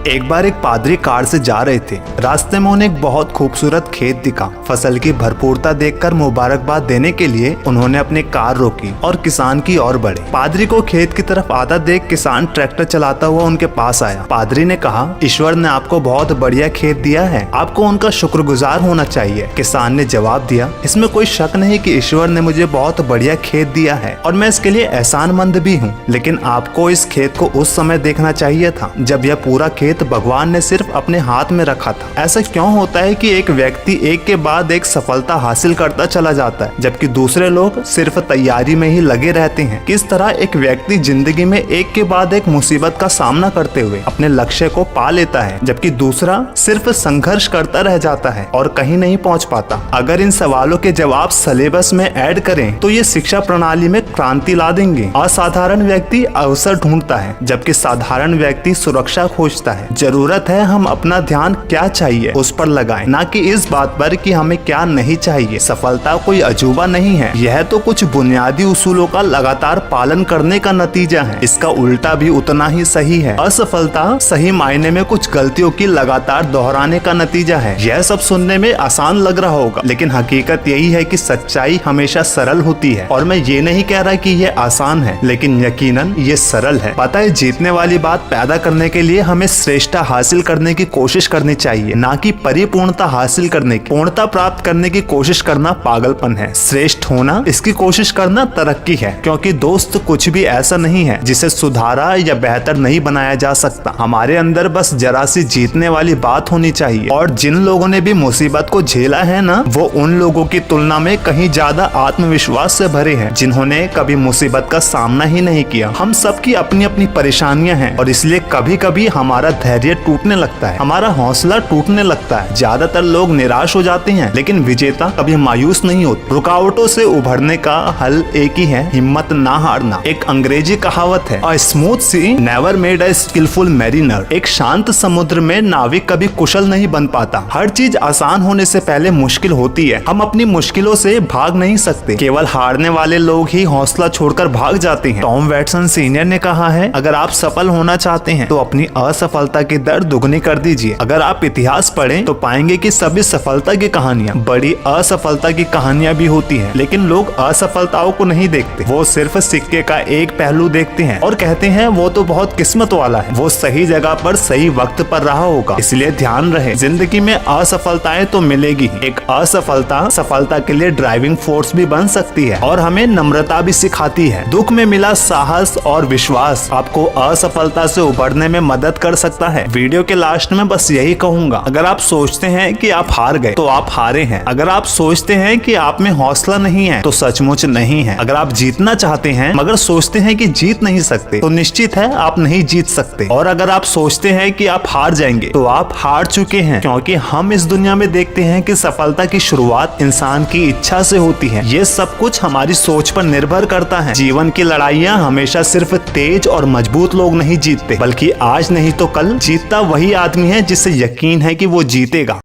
एक बार एक पादरी कार से जा रहे थे। रास्ते में उन्हें एक बहुत खूबसूरत खेत दिखा। फसल की भरपूरता देखकर मुबारकबाद देने के लिए उन्होंने अपनी कार रोकी और किसान की ओर बढ़े। पादरी को खेत की तरफ आता देख किसान ट्रैक्टर चलाता हुआ उनके पास आया। पादरी ने कहा, ईश्वर ने आपको बहुत बढ़िया खेत दिया है, आपको उनका शुक्रगुजार होना चाहिए। किसान ने जवाब दिया, इसमें कोई शक नहीं कि ईश्वर ने मुझे बहुत बढ़िया खेत दिया है और मैं इसके लिए एहसानमंद भी हूँ, लेकिन आपको इस खेत को उस समय देखना चाहिए था जब यह पूरा खेत भगवान ने सिर्फ अपने हाथ में रखा था। ऐसा क्यों होता है कि एक व्यक्ति एक के बाद एक सफलता हासिल करता चला जाता है जबकि दूसरे लोग सिर्फ तैयारी में ही लगे रहते हैं? किस तरह एक व्यक्ति जिंदगी में एक के बाद एक मुसीबत का सामना करते हुए अपने लक्ष्य को पा लेता है जबकि दूसरा सिर्फ संघर्ष करता रह जाता है और कहीं नहीं पहुंच पाता? अगर इन सवालों के जवाब सिलेबस में ऐड करें तो ये शिक्षा प्रणाली में क्रांति ला देंगे। असाधारण व्यक्ति अवसर ढूंढता है जबकि साधारण व्यक्ति सुरक्षा खोजता है। जरूरत है हम अपना ध्यान क्या चाहिए उस पर लगाएं, ना कि इस बात पर कि हमें क्या नहीं चाहिए। सफलता कोई अजूबा नहीं है, यह तो कुछ बुनियादी उसूलों का लगातार पालन करने का नतीजा है। इसका उल्टा भी उतना ही सही है। असफलता सही मायने में कुछ गलतियों की लगातार दोहराने का नतीजा है। यह सब सुनने में आसान लग रहा होगा, लेकिन हकीकत यही है कि सच्चाई हमेशा सरल होती है। और मैं ये नहीं कह रहा कि यह आसान है, लेकिन यकीनन ये सरल है। पता है, जीतने वाली बात पैदा करने के लिए हमें श्रेष्ठता हासिल करने की कोशिश करनी चाहिए, ना कि परिपूर्णता हासिल करने की। पूर्णता प्राप्त करने की कोशिश करना पागलपन है। श्रेष्ठ होना, इसकी कोशिश करना तरक्की है। क्योंकि दोस्त, कुछ भी ऐसा नहीं है जिसे सुधारा या बेहतर नहीं बनाया जा सकता। हमारे अंदर बस जरा सी जीतने वाली बात होनी चाहिए। और जिन लोगों ने भी मुसीबत को झेला है ना, वो उन लोगों की तुलना में कहीं ज्यादा आत्मविश्वास से भरे हैं जिन्होंने कभी मुसीबत का सामना ही नहीं किया। हम सबकी अपनी अपनी परेशानियां हैं और इसलिए कभी कभी हमारा धैर्य टूटने लगता है, हमारा हौसला टूटने लगता है। ज्यादातर लोग निराश हो जाते हैं, लेकिन विजेता कभी मायूस नहीं होते। रुकावटों से उभरने का हल एक ही है, हिम्मत ना हारना। एक अंग्रेजी कहावत है, a smooth sea never made a skillful mariner. एक शांत समुद्र में नाविक कभी कुशल नहीं बन पाता। हर चीज आसान होने से पहले मुश्किल होती है। हम अपनी मुश्किलों से भाग नहीं सकते, केवल हारने वाले लोग ही हौसला छोड़कर भाग जाते हैं। टॉम वैटसन सीनियर ने कहा है, अगर आप सफल होना चाहते हैं तो अपनी असफलता की दर दुगनी कर दीजिए। अगर आप इतिहास पढ़ें तो पाएंगे कि सभी सफलता की कहानियां बड़ी असफलता की कहानियां भी होती हैं, लेकिन लोग असफलताओं को नहीं देखते। वो सिर्फ सिक्के का एक पहलू देखते हैं और कहते हैं वो तो बहुत किस्मत वाला है, वो सही जगह पर सही वक्त पर रहा होगा। इसलिए ध्यान रहे, जिंदगी में असफलताएं तो मिलेगी। एक असफलता सफलता के लिए ड्राइविंग फोर्स भी बन सकती है और हमें नम्रता भी सिखाती है। दुख में मिला साहस और विश्वास आपको असफलता से उभरने में मदद कर सकता है। वीडियो के लास्ट में बस यही कहूंगा, अगर आप सोचते हैं कि आप हार गए तो आप हारे हैं। अगर आप सोचते हैं कि आप में हौसला नहीं है तो सचमुच नहीं है। अगर आप जीतना चाहते हैं मगर सोचते हैं कि जीत नहीं सकते तो निश्चित है आप नहीं जीत सकते। और अगर आप सोचते हैं कि आप हार जाएंगे तो आप हार चुके हैं, क्योंकि हम इस दुनिया में देखते हैं कि सफलता की शुरुआत इंसान की इच्छा से होती है। ये सब कुछ हमारी सोच पर निर्भर करता है। जीवन की लड़ाइयाँ हमेशा सिर्फ तेज और मजबूत लोग नहीं जीतते, बल्कि आज नहीं तो कल जीतता वही आदमी है जिसे यकीन है कि वो जीतेगा।